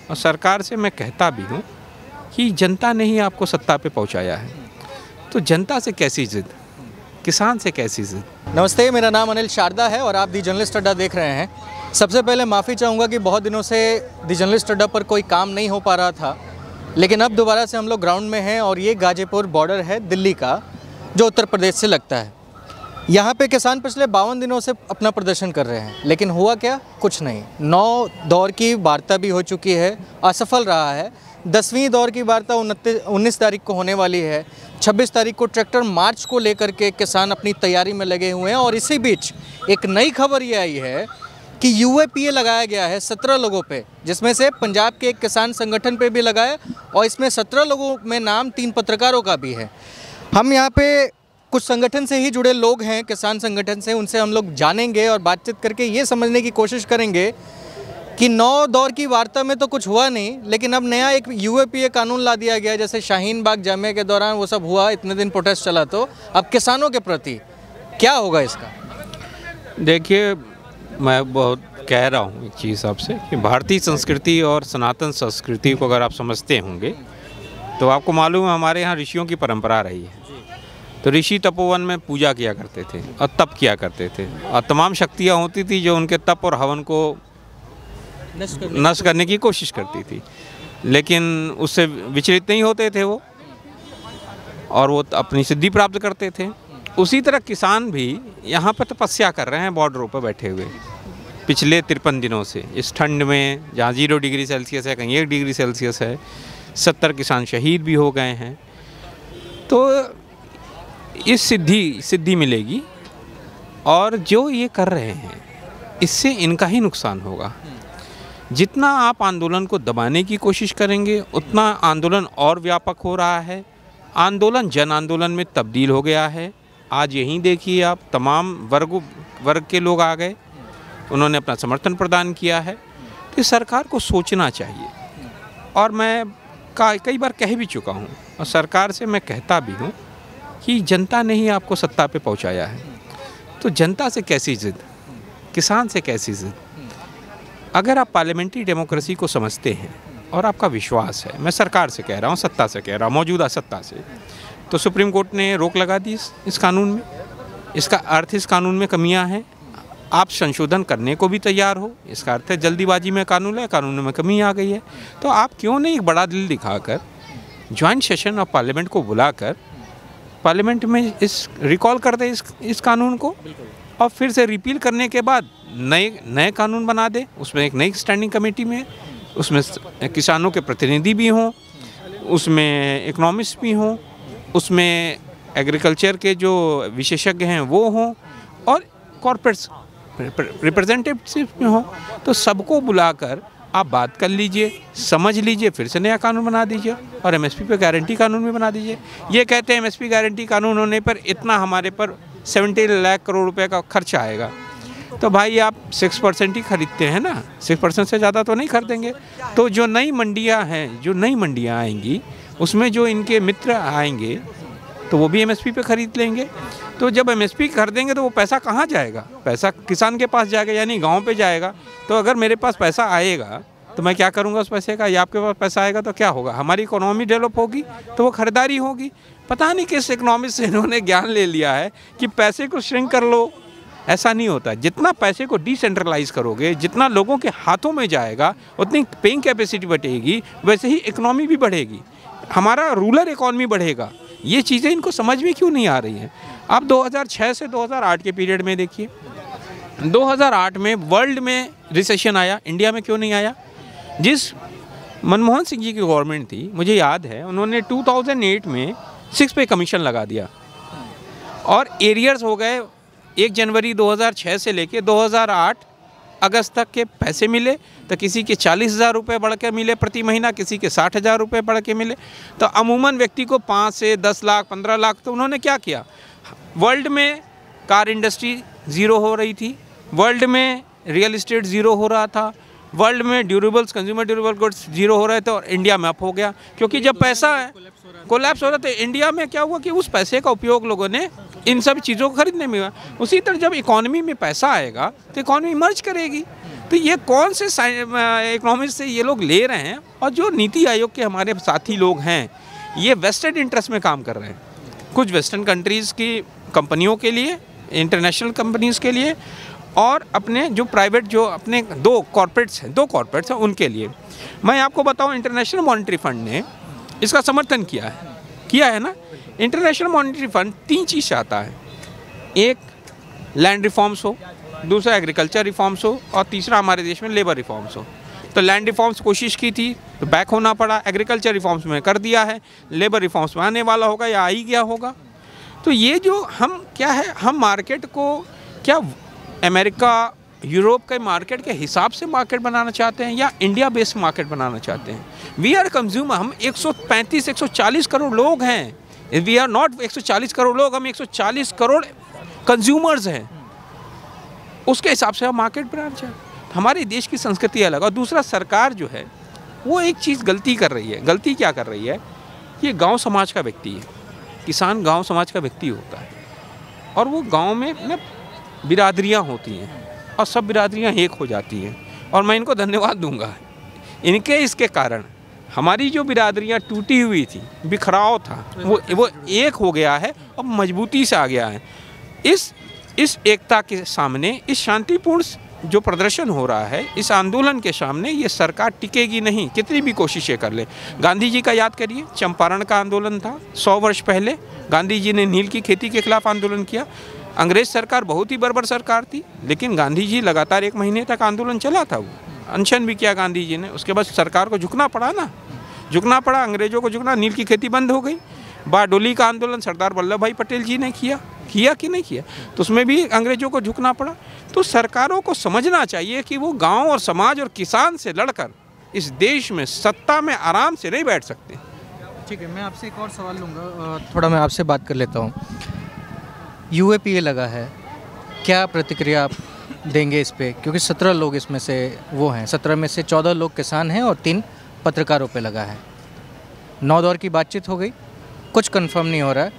और सरकार से मैं कहता भी हूँ कि जनता ने ही आपको सत्ता पे पहुँचाया है, तो जनता से कैसी जिद, किसान से कैसी जिद। नमस्ते, मेरा नाम अनिल शारदा है और आप दी जर्नलिस्ट अड्डा देख रहे हैं। सबसे पहले माफ़ी चाहूँगा कि बहुत दिनों से दी जर्नलिस्ट अड्डा पर कोई काम नहीं हो पा रहा था, लेकिन अब दोबारा से हम लोग ग्राउंड में हैं और ये गाजीपुर बॉर्डर है दिल्ली का, जो उत्तर प्रदेश से लगता है। यहाँ पे किसान पिछले 52 दिनों से अपना प्रदर्शन कर रहे हैं, लेकिन हुआ क्या? कुछ नहीं। 9 दौर की वार्ता भी हो चुकी है, असफल रहा है। 10वीं दौर की वार्ता 19 तारीख को होने वाली है। 26 तारीख को ट्रैक्टर मार्च को लेकर के किसान अपनी तैयारी में लगे हुए हैं और इसी बीच एक नई खबर ये आई है कि यूएपीए लगाया गया है 17 लोगों पे, जिसमें से पंजाब के एक किसान संगठन पे भी लगाया और इसमें 17 लोगों में नाम 3 पत्रकारों का भी है। हम यहाँ पे कुछ संगठन से ही जुड़े लोग हैं, किसान संगठन से, उनसे हम लोग जानेंगे और बातचीत करके ये समझने की कोशिश करेंगे कि 9 दौर की वार्ता में तो कुछ हुआ नहीं, लेकिन अब नया एक यूएपीए कानून ला दिया गया। जैसे शाहीन बाग जामिया के दौरान वो सब हुआ, इतने दिन प्रोटेस्ट चला, तो अब किसानों के प्रति क्या होगा इसका? देखिए, मैं बहुत कह रहा हूँ एक चीज़ आपसे कि भारतीय संस्कृति और सनातन संस्कृति को अगर आप समझते होंगे तो आपको मालूम है हमारे यहाँ ऋषियों की परंपरा रही है। तो ऋषि तपोवन में पूजा किया करते थे और तप किया करते थे और तमाम शक्तियाँ होती थी जो उनके तप और हवन को नष्ट करने की कोशिश करती थी, लेकिन उससे विचलित नहीं होते थे वो, और वो अपनी सिद्धि प्राप्त करते थे। उसी तरह किसान भी यहाँ पर तपस्या कर रहे हैं बॉर्डरों पर बैठे हुए पिछले 53 दिनों से, इस ठंड में जहाँ 0 डिग्री सेल्सियस है, कहीं 1 डिग्री सेल्सियस है। 70 किसान शहीद भी हो गए हैं। तो इस सिद्धि मिलेगी और जो ये कर रहे हैं इससे इनका ही नुकसान होगा। जितना आप आंदोलन को दबाने की कोशिश करेंगे उतना आंदोलन और व्यापक हो रहा है। आंदोलन जन आंदोलन में तब्दील हो गया है। आज यहीं देखिए आप, तमाम वर्ग के लोग आ गए, उन्होंने अपना समर्थन प्रदान किया है। तो सरकार को सोचना चाहिए, और मैं कई बार कह भी चुका हूँ और सरकार से मैं कहता भी हूँ कि जनता ने ही आपको सत्ता पे पहुँचाया है, तो जनता से कैसी जिद, किसान से कैसी जिद। अगर आप पार्लियामेंट्री डेमोक्रेसी को समझते हैं और आपका विश्वास है, मैं सरकार से कह रहा हूँ, सत्ता से कह रहा हूँ, मौजूदा सत्ता से, तो सुप्रीम कोर्ट ने रोक लगा दी इस कानून में। इसका अर्थ इस कानून में कमियां हैं, आप संशोधन करने को भी तैयार हो। इसका अर्थ है जल्दीबाजी में कानून है, कानून में कमी आ गई है। तो आप क्यों नहीं एक बड़ा दिल दिखाकर ज्वाइंट सेशन ऑफ पार्लियामेंट को बुलाकर पार्लियामेंट में इस रिकॉल कर दे इस कानून को, और फिर से रिपील करने के बाद नए कानून बना दे। उसमें एक नई स्टैंडिंग कमेटी में, उसमें किसानों के प्रतिनिधि भी हों, उसमें इकोनॉमिस्ट भी हों, उसमें एग्रीकल्चर के जो विशेषज्ञ हैं वो हों, और कॉर्पोरेट रिप्रेजेंटेटिव भी हों। तो सबको बुलाकर आप बात कर लीजिए, समझ लीजिए, फिर से नया कानून बना दीजिए और एमएसपी पे गारंटी कानून भी बना दीजिए। ये कहते हैं एमएसपी गारंटी कानून होने पर इतना हमारे पर 70 लाख करोड़ रुपए का खर्च आएगा। तो भाई आप 6% ही खरीदते हैं ना, 6% से ज़्यादा तो नहीं खरीदेंगे। तो जो नई मंडियाँ हैं, जो नई मंडियाँ आएंगी, उसमें जो इनके मित्र आएंगे तो वो भी एमएसपी पे ख़रीद लेंगे। तो जब एमएसपी खरीदेंगे तो वो पैसा कहाँ जाएगा? पैसा किसान के पास जाएगा, यानी गांव पे जाएगा। तो अगर मेरे पास पैसा आएगा तो मैं क्या करूँगा उस पैसे का, या आपके पास पैसा आएगा तो क्या होगा? हमारी इकोनॉमी डेवलप होगी, तो वो खरीदारी होगी। पता नहीं किस इकोनॉमिक्स से इन्होंने ज्ञान ले लिया है कि पैसे को श्रिंक कर लो। ऐसा नहीं होता। जितना पैसे को डिसेंट्रलाइज करोगे, जितना लोगों के हाथों में जाएगा, उतनी पेइंग कैपेसिटी बढ़ेगी, वैसे ही इकोनॉमी भी बढ़ेगी, हमारा रूरल इकोनॉमी बढ़ेगा। ये चीज़ें इनको समझ में क्यों नहीं आ रही हैं? आप 2006 से 2008 के पीरियड में देखिए, 2008 में वर्ल्ड में रिसेशन आया, इंडिया में क्यों नहीं आया? जिस मनमोहन सिंह जी की गवर्नमेंट थी, मुझे याद है, उन्होंने 2008 में 6 पे कमीशन लगा दिया और एरियर्स हो गए। 1 जनवरी 2006 से लेके 2008 अगस्त तक के पैसे मिले, तो किसी के 40,000 रुपये बढ़ के मिले प्रति महीना, किसी के 60,000 रुपये बढ़ के मिले। तो अमूमन व्यक्ति को 5 से 10 लाख 15 लाख। तो उन्होंने क्या किया? वर्ल्ड में कार इंडस्ट्री ज़ीरो हो रही थी, वर्ल्ड में रियल इस्टेट ज़ीरो हो रहा था, वर्ल्ड में durables, consumer durable goods zero हो रहे थे, और इंडिया में अप हो गया। क्योंकि जब पैसा कोलैप्स हो रहा था, इंडिया में क्या हुआ कि उस पैसे का उपयोग लोगों ने इन सब चीज़ों को खरीदने में हुआ। उसी तरह जब इकॉनमी में पैसा आएगा तो इकॉनमी मर्ज करेगी। तो ये कौन से इकोनॉमिक्स से ये लोग ले रहे हैं? और जो नीति आयोग के हमारे साथी लोग हैं, ये वेस्टेड इंटरेस्ट में काम कर रहे हैं। कुछ वेस्टर्न कंट्रीज़ की कंपनियों के लिए, इंटरनेशनल कंपनीज़ के लिए, और अपने जो प्राइवेट, जो अपने दो कॉर्पोरेट्स हैं उनके लिए। मैं आपको बताऊं, इंटरनेशनल मॉनेटरी फंड ने इसका समर्थन किया है ना। इंटरनेशनल मॉनेटरी फंड 3 चीज़ चाहता है, एक लैंड रिफॉर्म्स हो, दूसरा एग्रीकल्चर रिफॉर्म्स हो, और तीसरा हमारे देश में लेबर रिफॉर्म्स हो। तो लैंड रिफॉर्म्स कोशिश की थी तो बैक होना पड़ा, एग्रीकल्चर रिफॉर्म्स में कर दिया है, लेबर रिफॉर्म्स में आने वाला होगा या आ ही गया होगा। तो ये जो हम क्या है, हम मार्केट को क्या अमेरिका, यूरोप के मार्केट के हिसाब से मार्केट बनाना चाहते हैं या इंडिया बेस्ड मार्केट बनाना चाहते हैं? वी आर कंज्यूमर, हम 135-140 करोड़ लोग हैं। वी आर नॉट 140 करोड़ लोग, हम 140 करोड़ कंज्यूमर्स हैं। उसके हिसाब से हम मार्केट बनाना चाहते हैं। हमारे देश की संस्कृति अलग। और दूसरा, सरकार जो है वो एक चीज़ गलती कर रही है। गलती क्या कर रही है? ये गांव समाज का व्यक्ति है, किसान गांव समाज का व्यक्ति होता है, और वो गांव में ना बिरादरियाँ होती हैं और सब बिरादरियाँ एक हो जाती हैं। और मैं इनको धन्यवाद दूंगा, इसके कारण हमारी जो बिरादरियाँ टूटी हुई थी, बिखराव था, वो एक हो गया है और मजबूती से आ गया है। इस एकता के सामने, इस शांतिपूर्ण जो प्रदर्शन हो रहा है, इस आंदोलन के सामने ये सरकार टिकेगी नहीं, कितनी भी कोशिशें कर ले। गांधी जी का याद करिए, चंपारण का आंदोलन था 100 वर्ष पहले, गांधी जी ने नील की खेती के खिलाफ आंदोलन किया। अंग्रेज सरकार बहुत ही बर्बर सरकार थी, लेकिन गांधी जी लगातार 1 महीने तक आंदोलन चला था। वो अनशन भी किया गांधी जी ने, उसके बाद सरकार को झुकना पड़ा ना, झुकना पड़ा, अंग्रेजों को झुकना, नील की खेती बंद हो गई। बारडोली का आंदोलन सरदार वल्लभ भाई पटेल जी ने किया कि नहीं किया? तो उसमें भी अंग्रेजों को झुकना पड़ा। तो सरकारों को समझना चाहिए कि वो गांव और समाज और किसान से लड़कर इस देश में सत्ता में आराम से नहीं बैठ सकते। ठीक है, मैं आपसे एक और सवाल लूँगा, थोड़ा मैं आपसे बात कर लेता हूँ। UAPA लगा है, क्या प्रतिक्रिया आप देंगे इस पे? क्योंकि 17 लोग इसमें से वो हैं, 17 में से 14 लोग किसान हैं और 3 पत्रकारों पे लगा है। 9 दौर की बातचीत हो गई, कुछ कंफर्म नहीं हो रहा है,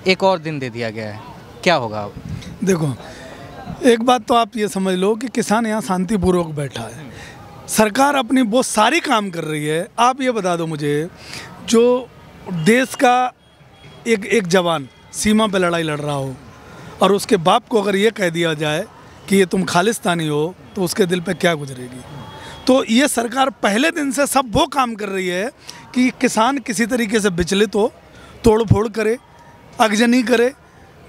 एक और दिन दे दिया गया है, क्या होगा अब? देखो, एक बात तो आप ये समझ लो कि किसान यहाँ शांतिपूर्वक बैठा है, सरकार अपनी बहुत सारी काम कर रही है। आप ये बता दो मुझे, जो देश का एक जवान सीमा पे लड़ाई लड़ रहा हो और उसके बाप को अगर ये कह दिया जाए कि ये तुम खालिस्तानी हो, तो उसके दिल पे क्या गुजरेगी? तो ये सरकार पहले दिन से सब वो काम कर रही है कि किसान किसी तरीके से विचलित हो, तोड़ फोड़ करे, अगजनी करे,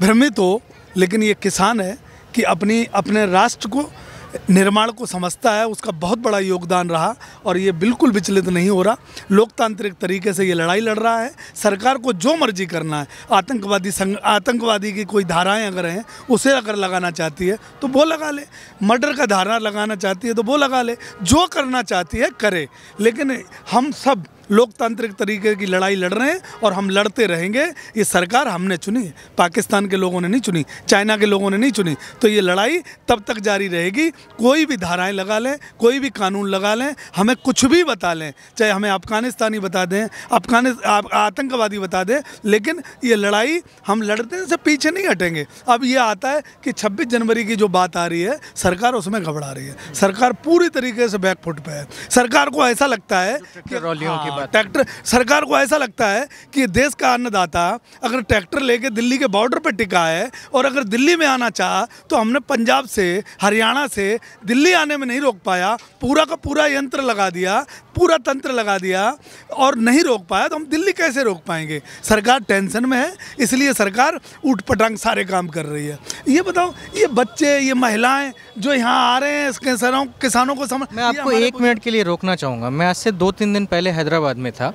भ्रमित हो। लेकिन ये किसान है कि अपने राष्ट्र को निर्माण को समझता है, उसका बहुत बड़ा योगदान रहा और ये बिल्कुल विचलित नहीं हो रहा। लोकतांत्रिक तरीके से ये लड़ाई लड़ रहा है। सरकार को जो मर्जी करना है, आतंकवादी की कोई धाराएं अगर हैं उसे अगर लगाना चाहती है तो वो लगा ले, मर्डर का धारा लगाना चाहती है तो वो लगा ले, जो करना चाहती है करे। लेकिन हम सब लोकतांत्रिक तरीके की लड़ाई लड़ रहे हैं और हम लड़ते रहेंगे। ये सरकार हमने चुनी, पाकिस्तान के लोगों ने नहीं चुनी, चाइना के लोगों ने नहीं चुनी। तो ये लड़ाई तब तक जारी रहेगी। कोई भी धाराएं लगा लें, कोई भी कानून लगा लें, हमें कुछ भी बता लें, चाहे हमें अफगानिस्तानी बता दें, आतंकवादी बता दें, लेकिन ये लड़ाई हम लड़ने से पीछे नहीं हटेंगे। अब ये आता है कि 26 जनवरी की जो बात आ रही है, सरकार उसमें घबरा रही है। सरकार पूरी तरीके से बैकफुट पे है। सरकार को ऐसा लगता है कि ट्रैक्टर, सरकार को ऐसा लगता है कि देश का अन्नदाता अगर ट्रैक्टर लेके दिल्ली के बॉर्डर पर टिका है और अगर दिल्ली में आना चाहा तो हमने पंजाब से, हरियाणा से दिल्ली आने में नहीं रोक पाया, पूरा का पूरा यंत्र लगा दिया, पूरा तंत्र लगा दिया और नहीं रोक पाया, तो हम दिल्ली कैसे रोक पाएंगे? सरकार टेंशन में है, इसलिए सरकार ऊट पटांग सारे काम कर रही है। ये बताओ, ये बच्चे, ये महिलाएं जो यहाँ आ रहे हैं, किसानों को समझ। मैं आपको 1 मिनट के लिए रोकना चाहूँगा। मैं आज से 2-3 दिन पहले हैदराबाद में था,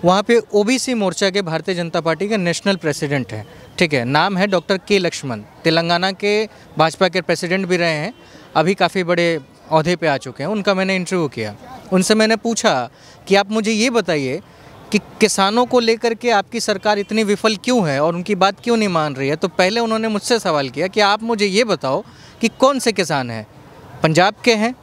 वहाँ पे OBC मोर्चा के भारतीय जनता पार्टी के नेशनल प्रेसिडेंट हैं, ठीक है, नाम है डॉक्टर के लक्ष्मण, तेलंगाना के भाजपा के प्रेसिडेंट भी रहे हैं, अभी काफ़ी बड़े ओहदे पे आ चुके हैं। उनका मैंने इंटरव्यू किया, उनसे मैंने पूछा कि आप मुझे ये बताइए कि किसानों को लेकर के आपकी सरकार इतनी विफल क्यों है और उनकी बात क्यों नहीं मान रही है। तो पहले उन्होंने मुझसे सवाल किया कि आप मुझे ये बताओ कि कौन से किसान हैं, पंजाब के हैं,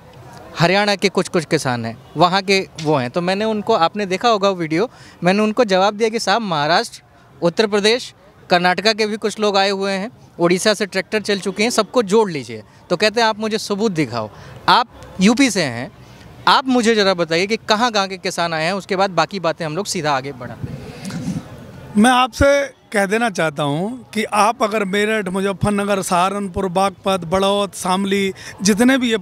हरियाणा के कुछ किसान हैं, वहाँ के वो हैं। तो मैंने उनको, आपने देखा होगा वीडियो, मैंने उनको जवाब दिया कि साहब महाराष्ट्र, उत्तर प्रदेश, कर्नाटका के भी कुछ लोग आए हुए हैं, उड़ीसा से ट्रैक्टर चल चुके हैं, सबको जोड़ लीजिए। तो कहते हैं आप मुझे सबूत दिखाओ। आप यूपी से हैं, आप मुझे ज़रा बताइए कि कहाँ कहाँ के किसान आए हैं, उसके बाद बाकी बातें हम लोग सीधा आगे बढ़ाते हैं। मैं आपसे कह देना चाहता हूँ कि आप अगर मेरठ, मुजफ्फरनगर, सहारनपुर, बागपत, बड़ौत, शामली, जितने भी ये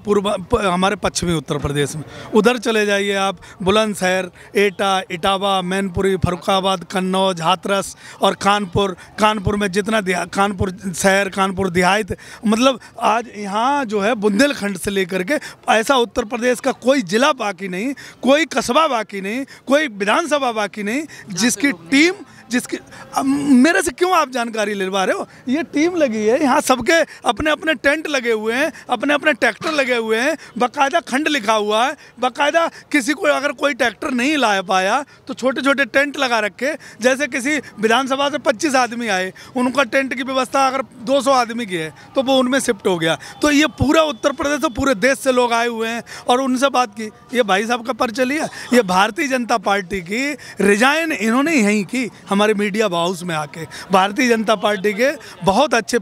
हमारे पश्चिमी उत्तर प्रदेश में, उधर चले जाइए आप, बुलंदशहर, एटा, इटावा, मैनपुरी, फर्रुखाबाद, कन्नौज, हाथरस और कानपुर में जितना कानपुर शहर, कानपुर देहात, मतलब आज यहाँ जो है बुंदेलखंड से लेकर के ऐसा उत्तर प्रदेश का कोई ज़िला बाकी नहीं, कोई कस्बा बाकी नहीं, कोई विधानसभा बाकी नहीं जिसकी टीम, जिसकी मेरे से क्यों आप जानकारी लेवा रहे हो? ये टीम लगी है, यहाँ सबके अपने अपने टेंट लगे हुए हैं, अपने अपने ट्रैक्टर लगे हुए हैं, बाकायदा खंड लिखा हुआ है, बाकायदा किसी को अगर कोई ट्रैक्टर नहीं ला पाया तो छोटे छोटे टेंट लगा रखे। जैसे किसी विधानसभा से 25 आदमी आए, उनका टेंट की व्यवस्था अगर 200 आदमी की है तो वो उनमें शिफ्ट हो गया। तो ये पूरा उत्तर प्रदेश, तो पूरे देश से लोग आए हुए हैं और उनसे बात की। ये भाई साहब का परिचय लिया, ये भारतीय जनता पार्टी की रिजाइन इन्होंने यहीं की, हमारे मीडिया हाउस में आके। भारतीय जनता पार्टी के बहुत अच्छे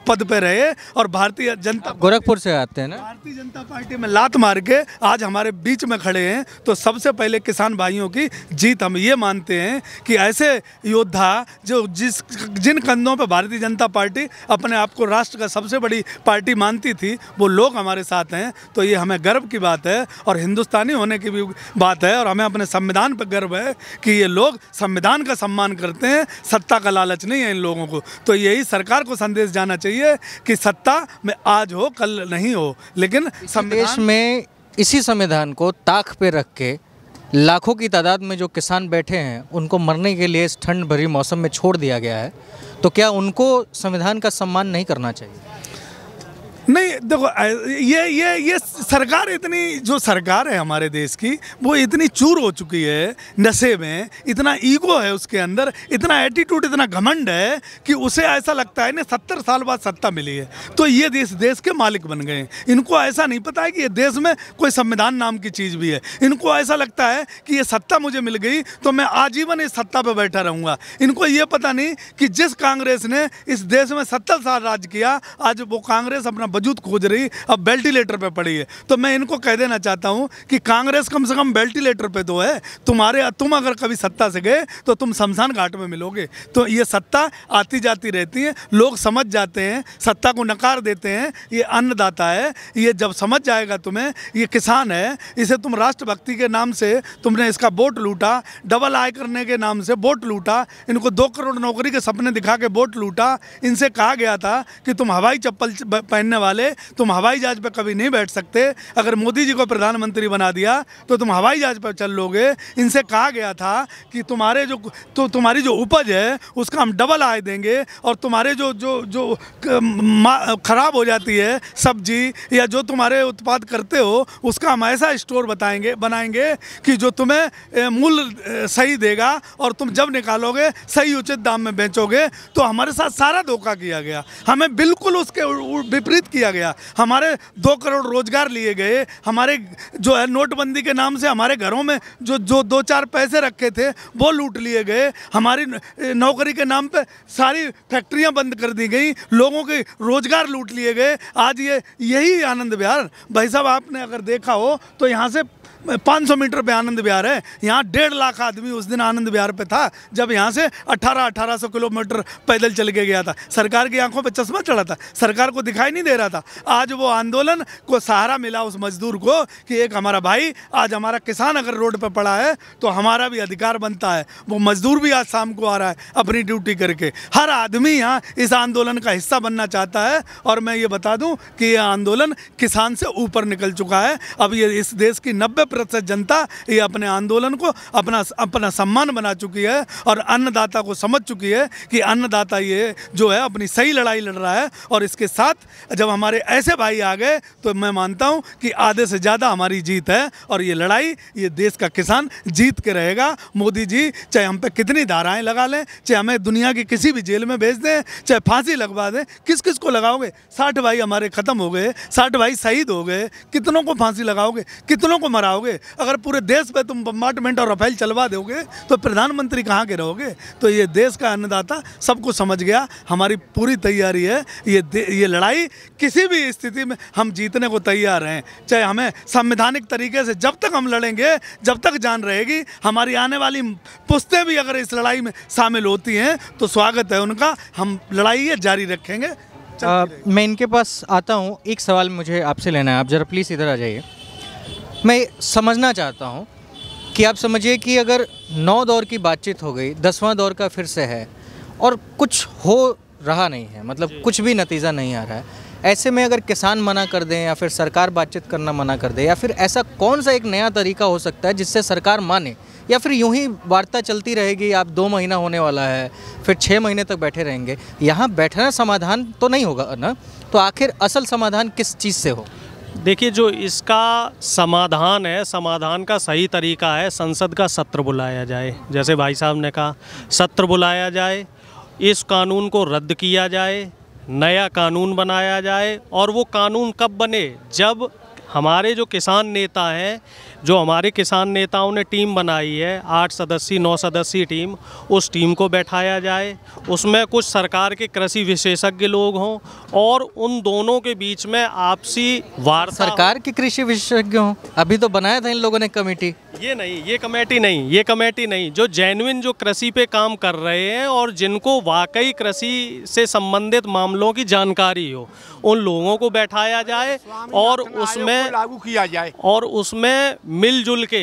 पद पे रहे और भारतीय जनता, गोरखपुर से आते हैं ना, भारतीय जनता पार्टी में लात मार के आज हमारे बीच में खड़े हैं। तो सबसे पहले किसान भाइयों की जीत हम ये मानते हैं कि ऐसे योद्धा जो जिन कंधों पे भारतीय जनता पार्टी अपने आप को राष्ट्र का सबसे बड़ी पार्टी मानती थी, वो लोग हमारे साथ हैं। तो ये हमें गर्व की बात है और हिंदुस्तानी होने की भी बात है और हमें अपने संविधान पर गर्व है कि ये लोग संविधान का सम्मान करते हैं, सत्ता का लालच नहीं है इन लोगों को। तो यही सरकार को संदेश जाना चाहिए कि सत्ता में आज हो कल नहीं हो, लेकिन देश में इसी संविधान को ताक पे रख के लाखों की तादाद में जो किसान बैठे हैं उनको मरने के लिए इस ठंड भरी मौसम में छोड़ दिया गया है। तो क्या उनको संविधान का सम्मान नहीं करना चाहिए? नहीं, देखो ये सरकार, इतनी जो सरकार है हमारे देश की, वो इतनी चूर हो चुकी है नशे में, इतना ईगो है उसके अंदर, इतना एटीट्यूड, इतना घमंड है कि उसे ऐसा लगता है ना 70 साल बाद सत्ता मिली है तो ये देश के मालिक बन गए। इनको ऐसा नहीं पता है कि ये देश में कोई संविधान नाम की चीज़ भी है। इनको ऐसा लगता है कि ये सत्ता मुझे मिल गई तो मैं आजीवन इस सत्ता पर बैठा रहूँगा। इनको ये पता नहीं कि जिस कांग्रेस ने इस देश में 70 साल राज किया, आज वो कांग्रेस अपना वजूद खोज रही, अब वेंटिलेटर पे पड़ी है। तो मैं इनको कह देना चाहता हूं कि कांग्रेस कम से कम वेंटिलेटर पे तो है, तुम अगर कभी सत्ता से गए तो तुम शमशान घाट में मिलोगे। तो ये सत्ता आती जाती रहती है, लोग समझ जाते हैं, सत्ता को नकार देते हैं। ये अन्नदाता है, ये जब समझ जाएगा तुम्हें, ये किसान है, इसे तुम राष्ट्रभक्ति के नाम से तुमने इसका वोट लूटा, डबल आय करने के नाम से वोट लूटा, इनको 2 करोड़ नौकरी के सपने दिखा के वोट लूटा। इनसे कहा गया था कि तुम हवाई चप्पल पहनने वाले, तुम हवाई जहाज पर कभी नहीं बैठ सकते, अगर मोदी जी को प्रधानमंत्री बना दिया तो तुम हवाई जहाज पर चल लोगे। इनसे कहा गया था कि तुम्हारी जो उपज है उसका हम डबल आय देंगे और तुम्हारे जो खराब हो जाती है सब्जी या जो तुम्हारे उत्पाद करते हो उसका हम ऐसा स्टोर बनाएंगे कि जो तुम्हें मूल्य सही देगा और तुम जब निकालोगे सही उचित दाम में बेचोगे। तो हमारे साथ सारा धोखा किया गया, हमें बिल्कुल उसके विपरीत किया गया। हमारे 2 करोड़ रोजगार लिए गए, हमारे जो है नोटबंदी के नाम से हमारे घरों में जो 2-4 पैसे रखे थे वो लूट लिए गए, हमारी नौकरी के नाम पे सारी फैक्ट्रियां बंद कर दी गई, लोगों के रोजगार लूट लिए गए। आज यही आनंद विहार, भाई साहब आपने अगर देखा हो तो यहाँ से 500 मीटर पे आनंद विहार है, यहाँ 1.5 लाख आदमी उस दिन आनंद विहार पे था जब यहाँ से 1800 किलोमीटर पैदल चल के गया था। सरकार की आंखों पे चश्मा चढ़ा था, सरकार को दिखाई नहीं दे रहा था। आज वो आंदोलन को सहारा मिला उस मजदूर को कि एक हमारा भाई, आज हमारा किसान अगर रोड पे पड़ा है तो हमारा भी अधिकार बनता है। वो मजदूर भी आज शाम को आ रहा है अपनी ड्यूटी करके। हर आदमी यहाँ इस आंदोलन का हिस्सा बनना चाहता है और मैं ये बता दूँ कि यह आंदोलन किसान से ऊपर निकल चुका है। अब ये इस देश की 90% जनता ये अपने आंदोलन को अपना सम्मान बना चुकी है और अन्नदाता को समझ चुकी है कि अन्नदाता ये जो है अपनी सही लड़ाई लड़ रहा है। और इसके साथ जब हमारे ऐसे भाई आ गए तो मैं मानता हूँ कि आधे से ज़्यादा हमारी जीत है और ये लड़ाई ये देश का किसान जीत के रहेगा। मोदी जी चाहे हम पे कितनी धाराएं लगा लें, चाहे हमें दुनिया की किसी भी जेल में भेज दें, चाहे फांसी लगवा दें, किस किस को लगाओगे? 60 भाई हमारे ख़त्म हो गए, 60 भाई शहीद हो गए, कितनों को फांसी लगाओगे, कितनों को मराओगे? कराओगे? अगर पूरे देश पे तुम बम्बार्टमेंट और रफेल चलवा दोगे तो प्रधानमंत्री कहाँ के रहोगे? तो ये देश का अन्नदाता सब कुछ समझ गया, हमारी पूरी तैयारी है। ये लड़ाई किसी भी स्थिति में हम जीतने को तैयार हैं, चाहे हमें संवैधानिक तरीके से जब तक हम लड़ेंगे, जब तक जान रहेगी। हमारी आने वाली पुश्तें भी अगर इस लड़ाई में शामिल होती हैं तो स्वागत है उनका, हम लड़ाई ये जारी रखेंगे। मैं इनके पास आता हूँ, एक सवाल मुझे आपसे लेना है, आप ज़रा प्लीज़ इधर आ जाइए। मैं समझना चाहता हूँ कि आप समझिए कि अगर 9 दौर की बातचीत हो गई, 10वां दौर का फिर से है और कुछ हो रहा नहीं है, मतलब कुछ भी नतीजा नहीं आ रहा है, ऐसे में अगर किसान मना कर दें या फिर सरकार बातचीत करना मना कर दे, या फिर ऐसा कौन सा एक नया तरीका हो सकता है जिससे सरकार माने, या फिर यूं ही वार्ता चलती रहेगी? आप 2 महीना होने वाला है, फिर 6 महीने तक बैठे रहेंगे, यहाँ बैठना समाधान तो नहीं होगा ना? तो आखिर असल समाधान किस चीज़ से हो? देखिए, जो इसका समाधान है, समाधान का सही तरीका है संसद का सत्र बुलाया जाए। जैसे भाई साहब ने कहा, सत्र बुलाया जाए, इस कानून को रद्द किया जाए, नया कानून बनाया जाए। और वो कानून कब बने? जब हमारे जो किसान नेता हैं, जो हमारे किसान नेताओं ने टीम बनाई है, 8 सदस्यीय 9 सदस्यीय टीम, उस टीम को बैठाया जाए, उसमें कुछ सरकार के कृषि विशेषज्ञ लोग हों और उन दोनों के बीच में आपसी वार्ता। सरकार के कृषि विशेषज्ञ हों? अभी तो बनाया था इन लोगों ने कमेटी। ये नहीं, ये कमेटी नहीं, जो जेन्युइन जो कृषि पे काम कर रहे हैं और जिनको वाकई कृषि से संबंधित मामलों की जानकारी हो, उन लोगों को बैठाया जाए और उसमें लागू किया जाए, और उसमें मिलजुल के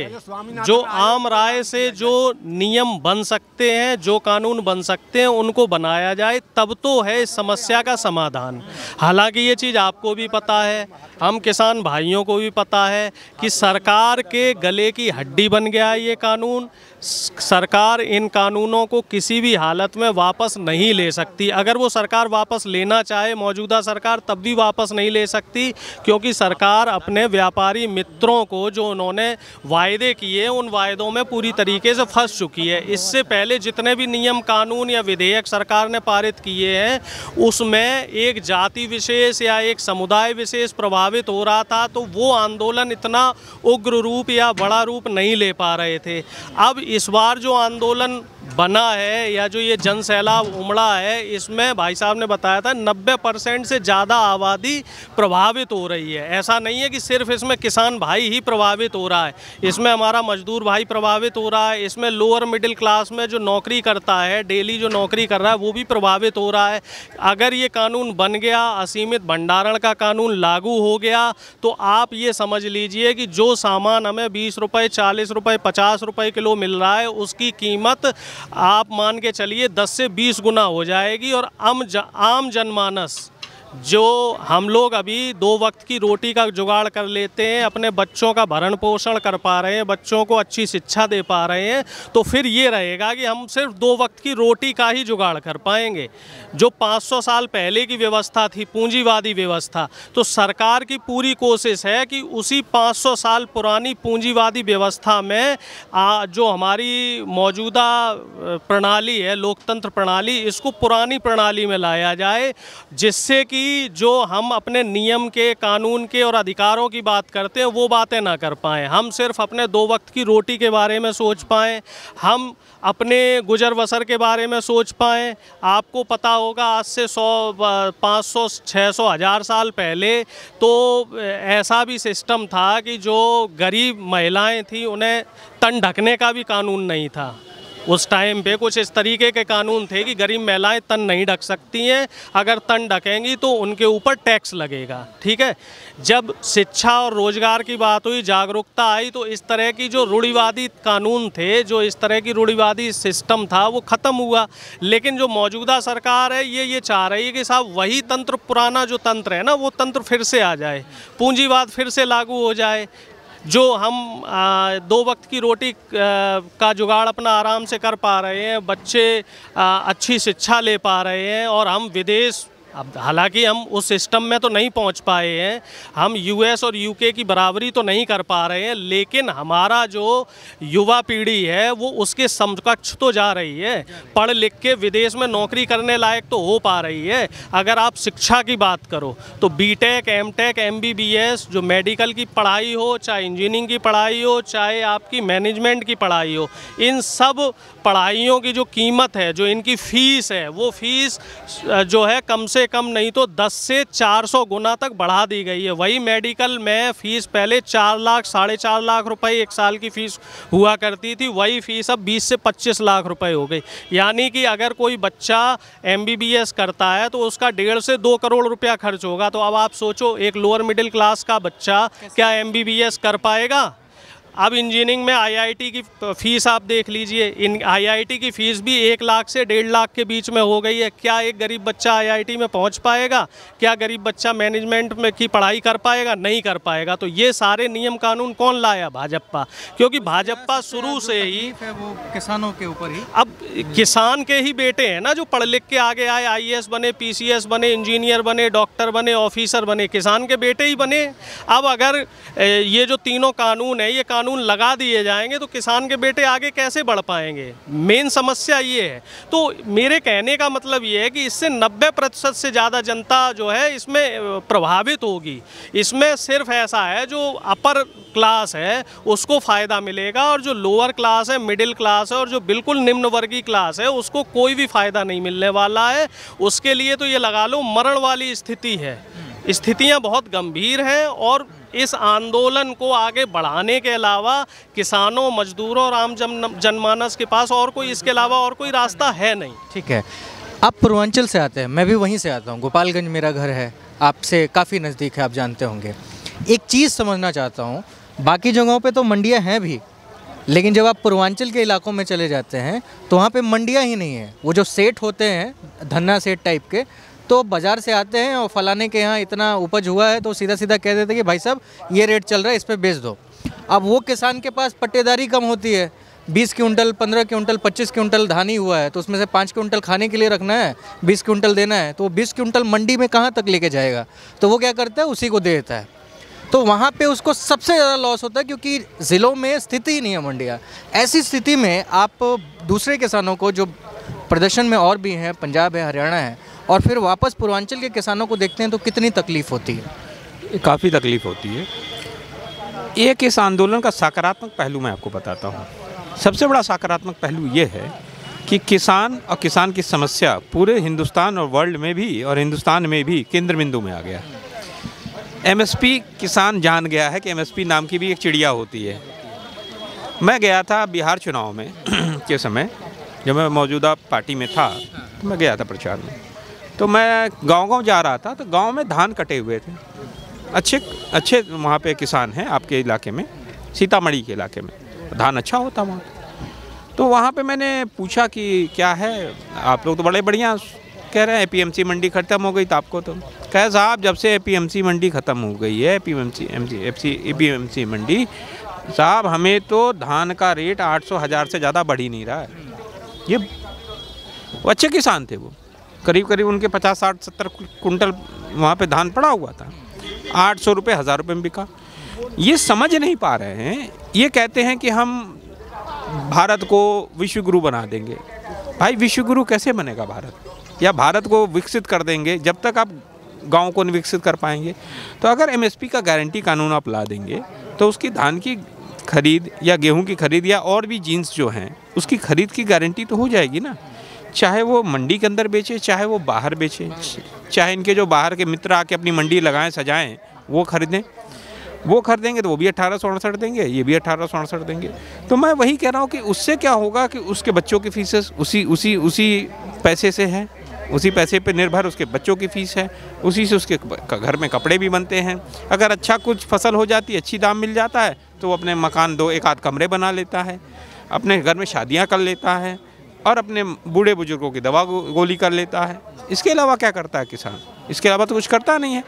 जो आम राय से जो नियम बन सकते हैं, जो कानून बन सकते हैं, उनको बनाया जाए। तब तो है इस समस्या का समाधान। हालांकि ये चीज़ आपको भी पता है, हम किसान भाइयों को भी पता है कि सरकार के गले की हड्डी बन गया है ये कानून। सरकार इन कानूनों को किसी भी हालत में वापस नहीं ले सकती। अगर वो सरकार वापस लेना चाहे, मौजूदा सरकार, तब भी वापस नहीं ले सकती, क्योंकि सरकार अपने व्यापारी मित्रों को जो उन्होंने वायदे किए, उन वायदों में पूरी तरीके से फंस चुकी है। इससे पहले जितने भी नियम, कानून या विधेयक सरकार ने पारित किए हैं, उसमें एक जाति विशेष या एक समुदाय विशेष प्रभावित हो रहा था, तो वो आंदोलन इतना उग्र रूप या बड़ा रूप नहीं ले पा रहे थे। अब इस बार जो आंदोलन बना है या जो ये जन सैलाब उमड़ा है, इसमें भाई साहब ने बताया था 90% से ज़्यादा आबादी प्रभावित हो रही है। ऐसा नहीं है कि सिर्फ इसमें किसान भाई ही प्रभावित हो रहा है, इसमें हमारा मजदूर भाई प्रभावित हो रहा है, इसमें लोअर मिडिल क्लास में जो नौकरी करता है, डेली जो नौकरी कर रहा है, वो भी प्रभावित हो रहा है। अगर ये कानून बन गया, असीमित भंडारण का कानून लागू हो गया, तो आप ये समझ लीजिए कि जो सामान हमें 20 रुपये, 40 रुपये, 50 रुपये किलो मिल रहा है, उसकी कीमत आप मान के चलिए 10 से 20 गुना हो जाएगी। और आम जनमानस, जो हम लोग अभी 2 वक्त की रोटी का जुगाड़ कर लेते हैं, अपने बच्चों का भरण पोषण कर पा रहे हैं, बच्चों को अच्छी शिक्षा दे पा रहे हैं, तो फिर ये रहेगा कि हम सिर्फ 2 वक्त की रोटी का ही जुगाड़ कर पाएंगे। जो 500 साल पहले की व्यवस्था थी, पूंजीवादी व्यवस्था, तो सरकार की पूरी कोशिश है कि उसी 500 साल पुरानी पूंजीवादी व्यवस्था में जो हमारी मौजूदा प्रणाली है, लोकतंत्र प्रणाली, इसको पुरानी प्रणाली में लाया जाए, जिससे कि जो हम अपने नियम के, कानून के और अधिकारों की बात करते हैं, वो बातें ना कर पाएँ। हम सिर्फ अपने 2 वक्त की रोटी के बारे में सोच पाएँ, हम अपने गुजर बसर के बारे में सोच पाएँ। आपको पता होगा, आज से 100, 500, 600, 1000 साल पहले तो ऐसा भी सिस्टम था कि जो गरीब महिलाएं थीं, उन्हें तन ढकने का भी कानून नहीं था। उस टाइम पे कुछ इस तरीके के कानून थे कि गरीब महिलाएं तन नहीं ढक सकती हैं, अगर तन ढकेंगी तो उनके ऊपर टैक्स लगेगा। ठीक है, जब शिक्षा और रोजगार की बात हुई, जागरूकता आई, तो इस तरह की जो रूढ़िवादी कानून थे, जो इस तरह की रूढ़िवादी सिस्टम था, वो ख़त्म हुआ। लेकिन जो मौजूदा सरकार है, ये चाह रही है कि साहब वही तंत्र, पुराना जो तंत्र है ना, वो तंत्र फिर से आ जाए, पूंजीवाद फिर से लागू हो जाए। जो हम 2 वक्त की रोटी का जुगाड़ अपना आराम से कर पा रहे हैं, बच्चे अच्छी शिक्षा ले पा रहे हैं, और हम विदेश अब हालांकि हम उस सिस्टम में तो नहीं पहुंच पाए हैं, हम यूएस और यूके की बराबरी तो नहीं कर पा रहे हैं, लेकिन हमारा जो युवा पीढ़ी है वो उसके समकक्ष तो जा रही है, पढ़ लिख के विदेश में नौकरी करने लायक तो हो पा रही है। अगर आप शिक्षा की बात करो तो बीटेक, एमटेक, एमबीबीएस, जो मेडिकल की पढ़ाई हो, चाहे इंजीनियरिंग की पढ़ाई हो, चाहे आपकी मैनेजमेंट की पढ़ाई हो, इन सब पढ़ाइयों की जो कीमत है, जो इनकी फ़ीस है, वो फ़ीस जो है कम से कम नहीं तो 10 से 400 गुना तक बढ़ा दी गई है। वही मेडिकल में फ़ीस पहले 4 लाख, 4.5 लाख रुपए एक साल की फ़ीस हुआ करती थी, वही फ़ीस अब 20 से 25 लाख रुपए हो गई। यानी कि अगर कोई बच्चा एमबीबीएस करता है तो उसका 1.5 से 2 करोड़ रुपया खर्च होगा। तो अब आप सोचो, एक लोअर मिडिल क्लास का बच्चा क्या एमबीबीएस कर पाएगा? अब इंजीनियरिंग में आईआईटी की फ़ीस आप देख लीजिए, इन आईआईटी की फ़ीस भी 1 लाख से 1.5 लाख के बीच में हो गई है। क्या एक गरीब बच्चा आईआईटी में पहुंच पाएगा? क्या गरीब बच्चा मैनेजमेंट में की पढ़ाई कर पाएगा? नहीं कर पाएगा। तो ये सारे नियम कानून कौन लाया? भाजपा। क्योंकि भाजपा शुरू से ही वो किसानों के ऊपर ही, अब किसान के ही बेटे हैं ना जो पढ़ लिख के आगे आए, आईएएस बने, पीसीएस बने, इंजीनियर बने, डॉक्टर बने, ऑफिसर बने, किसान के बेटे ही बने। अब अगर ये जो तीनों कानून है, ये कानून लगा दिए जाएंगे तो किसान के बेटे आगे कैसे बढ़ पाएंगे? मेन समस्या ये है। तो मेरे कहने का मतलब ये है कि इससे 90% से ज़्यादा जनता जो है इसमें प्रभावित होगी। इसमें सिर्फ ऐसा है जो अपर क्लास है उसको फ़ायदा मिलेगा, और जो लोअर क्लास है, मिडिल क्लास है, और जो बिल्कुल निम्न वर्गीय क्लास है उसको कोई भी फ़ायदा नहीं मिलने वाला है। उसके लिए तो ये लगा लो मरण वाली स्थिति है। स्थितियाँ बहुत गंभीर हैं, और इस आंदोलन को आगे बढ़ाने के अलावा किसानों, मजदूरों और आम जनमानस के पास और कोई इसके अलावा और कोई रास्ता है नहीं। ठीक है, आप पूर्वांचल से आते हैं, मैं भी वहीं से आता हूँ, गोपालगंज मेरा घर है, आपसे काफ़ी नज़दीक है, आप जानते होंगे। एक चीज़ समझना चाहता हूँ, बाकी जगहों पे तो मंडियाँ हैं भी, लेकिन जब आप पूर्वांचल के इलाकों में चले जाते हैं तो वहाँ पे मंडियाँ ही नहीं है। वो जो सेठ होते हैं, धन्ना सेठ टाइप के, तो बाज़ार से आते हैं और फलाने के यहाँ इतना उपज हुआ है तो सीधा सीधा कह देते हैं कि भाई साहब ये रेट चल रहा है, इस पर बेच दो। अब वो किसान के पास पट्टेदारी कम होती है, 20 क्विंटल, 15 क्विंटल, 25 क्विंटल धान ही हुआ है तो उसमें से 5 क्विंटल खाने के लिए रखना है, 20 क्विंटल देना है, तो वो 20 क्विंटल मंडी में कहाँ तक लेके जाएगा? तो वो क्या करता है, उसी को दे देता है। तो वहाँ पे उसको सबसे ज़्यादा लॉस होता है, क्योंकि ज़िलों में स्थिति ही नहीं है मंडियाँ। ऐसी स्थिति में आप दूसरे किसानों को, जो प्रदर्शन में और भी हैं, पंजाब है, हरियाणा है, और फिर वापस पूर्वांचल के किसानों को देखते हैं तो कितनी तकलीफ़ होती है? काफ़ी तकलीफ़ होती है। एक इस आंदोलन का सकारात्मक पहलू मैं आपको बताता हूँ। सबसे बड़ा सकारात्मक पहलू ये है कि किसान और किसान की समस्या पूरे हिंदुस्तान और वर्ल्ड में भी, और हिंदुस्तान में भी केंद्र बिंदु में आ गया। एमएसपी किसान जान गया है कि एमएसपी नाम की भी एक चिड़िया होती है। मैं गया था बिहार चुनाव में के समय, जब मैं मौजूदा पार्टी में था, तो मैं गया था प्रचार में। तो मैं गांव-गांव जा रहा था, तो गांव में धान कटे हुए थे। अच्छे वहाँ पे किसान हैं आपके इलाके में, सीतामढ़ी के इलाके में धान अच्छा होता वहाँ। तो वहाँ पे मैंने पूछा कि क्या है, आप लोग तो बड़े बढ़िया कह रहे हैं एपीएमसी मंडी ख़त्म हो गई, तो आपको तो कहे साहब जब से एपीएमसी मंडी ख़त्म हो गई है, एपीएमसी मंडी साहब, हमें तो धान का रेट 800-1000 से ज़्यादा बढ़ ही नहीं रहा है। ये वो अच्छे किसान थे, वो करीब उनके 50, 60, 70 कुंटल वहाँ पे धान पड़ा हुआ था, 800 रुपये, 1000 रुपये में बिका। ये समझ नहीं पा रहे हैं। ये कहते हैं कि हम भारत को विश्व गुरु बना देंगे। भाई विश्व गुरु कैसे बनेगा भारत? या भारत को विकसित कर देंगे जब तक आप गांव को नहीं विकसित कर पाएंगे। तो अगर एमएसपी का गारंटी कानून आप ला देंगे तो उसकी धान की खरीद या गेहूं की खरीद या और भी जीन्स जो हैं उसकी खरीद की गारंटी तो हो जाएगी ना। चाहे वो मंडी के अंदर बेचे, चाहे वो बाहर बेचे, चाहे इनके जो बाहर के मित्र आके अपनी मंडी लगाएं, सजाएं, वो खरीदें, वो खरीदेंगे तो वो भी 1868 देंगे, ये भी 1868 देंगे। तो मैं वही कह रहा हूँ कि उससे क्या होगा कि उसके बच्चों की फीसेस उसी पैसे से है, उसी पैसे पे निर्भर उसके बच्चों की फ़ीस है, उसी से उसके घर में कपड़े भी बनते हैं। अगर अच्छा कुछ फसल हो जाती है, अच्छी दाम मिल जाता है, तो वो अपने मकान 2-1 कमरे बना लेता है, अपने घर में शादियां कर लेता है और अपने बूढ़े बुजुर्गों की दवा गोली कर लेता है। इसके अलावा क्या करता है किसान? इसके अलावा तो कुछ करता नहीं है।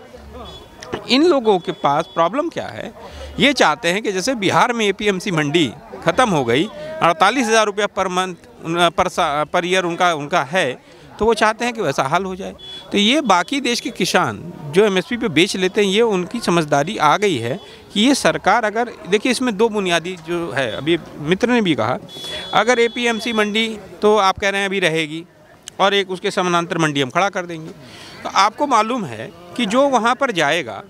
इन लोगों के पास प्रॉब्लम क्या है? ये चाहते हैं कि जैसे बिहार में एपीएमसी मंडी ख़त्म हो गई, 48,000 रुपया पर मंथ पर ईयर उनका है, तो वो चाहते हैं कि वैसा हाल हो जाए। तो ये बाकी देश के किसान जो एमएसपी पे बेच लेते हैं, ये उनकी समझदारी आ गई है कि ये सरकार अगर देखिए इसमें दो बुनियादी जो है, अभी मित्र ने भी कहा, अगर एपीएमसी मंडी तो आप कह रहे हैं अभी रहेगी और एक उसके समानांतर मंडी हम खड़ा कर देंगे, तो आपको मालूम है कि जो वहाँ पर जाएगा,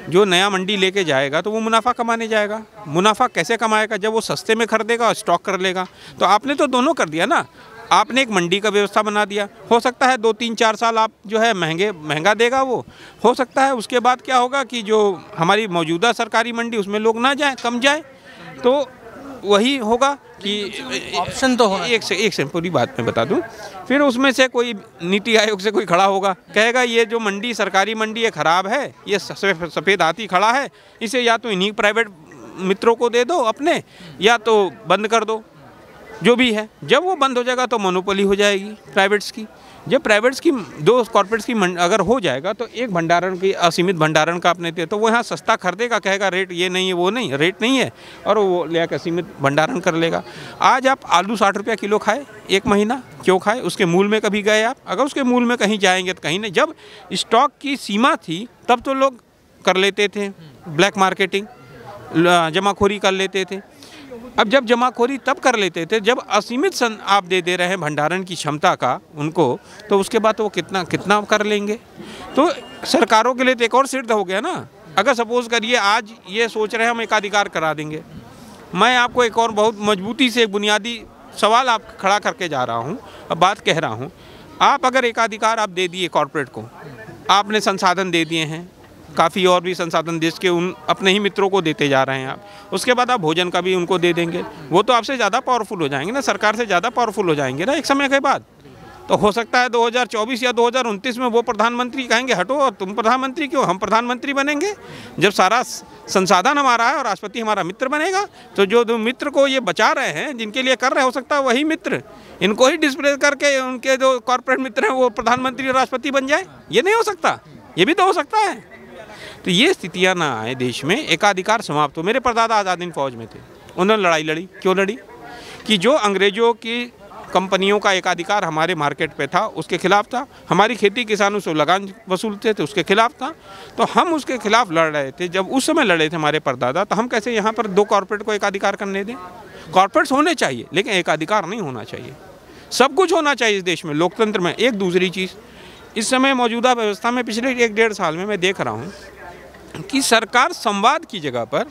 जो नया मंडी लेके जाएगा तो वो मुनाफा कमाने जाएगा। मुनाफा कैसे कमाएगा? जब वो सस्ते में खरीदेगा और स्टॉक कर लेगा। तो आपने तो दोनों कर दिया ना, आपने एक मंडी का व्यवस्था बना दिया। हो सकता है 2-3-4 साल आप जो है महंगा देगा वो, हो सकता है उसके बाद क्या होगा कि जो हमारी मौजूदा सरकारी मंडी उसमें लोग ना जाए, कम जाए, तो वही होगा कि ऑप्शन तो होना। एक से पूरी बात मैं बता दूं, फिर उसमें से कोई नीति आयोग से कोई खड़ा होगा, कहेगा ये जो मंडी सरकारी मंडी है ख़राब है, ये सफ़ेद हाथी खड़ा है, इसे या तो इन्हीं प्राइवेट मित्रों को दे दो अपने, या तो बंद कर दो, जो भी है। जब वो बंद हो जाएगा तो मोनोपोली हो जाएगी प्राइवेट्स की। जब प्राइवेट्स की दो कॉर्पोरेट्स की अगर हो जाएगा तो एक भंडारण की असीमित भंडारण का अपने तो वो यहाँ सस्ता खरीदेगा, कहेगा रेट ये नहीं है, वो नहीं, रेट नहीं है, और वो लेकर असीमित भंडारण कर लेगा। आज आप आलू 60 रुपया किलो खाए एक महीना, क्यों खाए? उसके मूल में कभी गए आप? अगर उसके मूल में कहीं जाएंगे तो कहीं नहीं। जब स्टॉक की सीमा थी तब तो लोग कर लेते थे ब्लैक मार्केटिंग, जमाखोरी कर लेते थे। अब जब जमाखोरी तब कर लेते थे जब असीमित आप दे रहे हैं भंडारण की क्षमता का उनको, तो उसके बाद तो वो कितना कर लेंगे। तो सरकारों के लिए तो एक और सिद्ध हो गया ना। अगर सपोज करिए आज ये सोच रहे हैं हम एकाधिकार करा देंगे, मैं आपको एक और बहुत मजबूती से एक बुनियादी सवाल आप खड़ा करके जा रहा हूँ, अब बात कह रहा हूँ। आप अगर एकाधिकार आप दे दिए कॉर्पोरेट को, आपने संसाधन दे दिए हैं, काफ़ी और भी संसाधन देश के उन अपने ही मित्रों को देते जा रहे हैं आप, उसके बाद आप भोजन का भी उनको दे देंगे, वो तो आपसे ज़्यादा पावरफुल हो जाएंगे ना, सरकार से ज़्यादा पावरफुल हो जाएंगे ना एक समय के बाद। तो हो सकता है 2024 या 2029 में वो प्रधानमंत्री कहेंगे हटो, तुम प्रधानमंत्री क्यों, हम प्रधानमंत्री बनेंगे। जब सारा संसाधन हमारा है और राष्ट्रपति हमारा मित्र बनेगा, तो जो मित्र को ये बचा रहे हैं, जिनके लिए कर रहे, हो सकता है वही मित्र इनको ही डिस्प्ले करके उनके जो कॉर्पोरेट मित्र हैं वो प्रधानमंत्री और राष्ट्रपति बन जाए। ये नहीं हो सकता, ये भी तो हो सकता है। तो ये स्थितियां ना आए देश में, एकाधिकार समाप्त हो। मेरे परदादा आज़ाद हिंद फौज में थे, उन्होंने लड़ाई लड़ी। क्यों लड़ी? कि जो अंग्रेज़ों की कंपनियों का एकाधिकार हमारे मार्केट पे था उसके खिलाफ था, हमारी खेती किसानों से लगान वसूलते थे उसके खिलाफ था, तो हम उसके खिलाफ लड़ रहे थे। जब उस समय लड़े थे हमारे परदादा, तो हम कैसे यहाँ पर दो कॉर्पोरेट को एकाधिकार करने दें? कॉर्पोरेट्स होने चाहिए लेकिन एकाधिकार नहीं होना चाहिए। सब कुछ होना चाहिए इस देश में, लोकतंत्र में। एक दूसरी चीज़, इस समय मौजूदा व्यवस्था में पिछले 1-1.5 साल में मैं देख रहा हूँ कि सरकार संवाद की जगह पर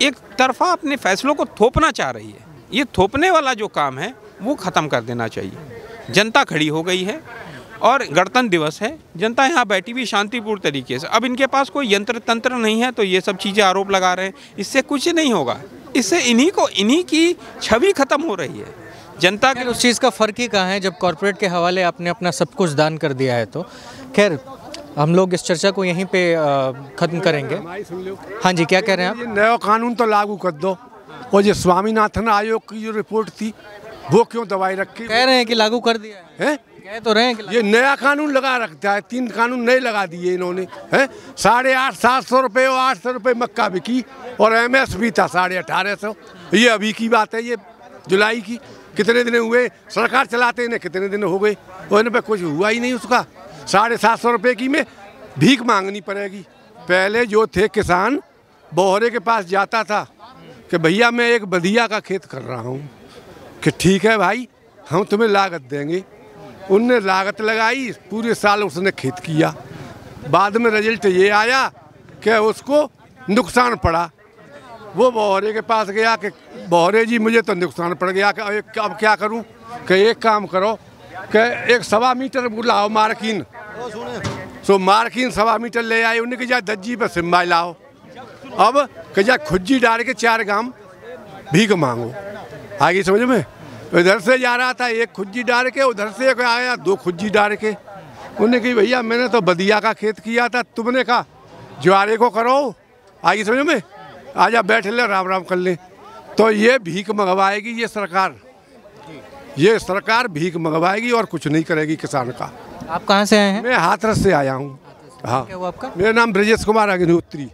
एक तरफा अपने फैसलों को थोपना चाह रही है। ये थोपने वाला जो काम है वो ख़त्म कर देना चाहिए। जनता खड़ी हो गई है और गणतंत्र दिवस है, जनता यहाँ बैठी हुई शांतिपूर्ण तरीके से। अब इनके पास कोई यंत्र तंत्र नहीं है तो ये सब चीज़ें आरोप लगा रहे हैं, इससे कुछ नहीं होगा। इससे इन्हीं की छवि ख़त्म हो रही है जनता के। उस चीज़ का फ़र्क ही कहाँ है जब कॉर्पोरेट के हवाले आपने अपना सब कुछ दान कर दिया है। तो खैर हम लोग इस चर्चा को यहीं पे ख़त्म करेंगे। हाँ जी, क्या कह रहे हैं आप? ये नया कानून तो लागू कर दो, और ये स्वामीनाथन आयोग की जो रिपोर्ट थी वो क्यों दबाई रखी? कह रहे हैं कि लागू कर दिया है, कह तो रहे हैं कि ये नया कानून लगा रखता है। 3 कानून नए लगा दिए इन्होंने, है। 850-700 रुपये और 800 रुपये मक्का बिकी, और MSP था 1850। ये अभी की बात है, ये जुलाई की। कितने दिन हुए सरकार चलाते इन्हें, कितने दिन हो गए, और इन पर कुछ हुआ ही नहीं उसका। 750 रुपये की में भीख मांगनी पड़ेगी। पहले जो थे किसान बोहरे के पास जाता था कि भैया मैं एक बधिया का खेत कर रहा हूँ, कि ठीक है भाई हम तुम्हें लागत देंगे। उनने लागत लगाई, पूरे साल उसने खेत किया, बाद में रिजल्ट ये आया कि उसको नुकसान पड़ा। वो बोहरे के पास गया कि बोहरे जी मुझे तो नुकसान पड़ गया, कि अब क्या करूँ? कि एक काम करो कि एक 1.25 मीटर बुलाओ मार्किन। सो मार्किन 1.25 मीटर ले आए, उन्हें कहा दज्जी पर सिम्बा लाओ। अब कहा खुज्जी डाल के 4 गांव भीख मांगो। आगे समझ में? इधर से जा रहा था एक खुज्जी डाल के, उधर से एक आया 2 खुज्जी डाल के। उन्होंने कही भैया मैंने तो बदिया का खेत किया था, तुमने कहा ज्वारे को करो। आगे समझ में? आजा बैठ ले, राम राम कर ले। तो ये भीख मंगवाएगी ये सरकार भीख मंगवाएगी और कुछ नहीं करेगी किसान का। आप कहाँ से आए हैं? मैं हाथरस से आया हूँ। हाँ, क्या हुआ आपका? मेरा नाम ब्रजेश कुमार अग्निहोत्री।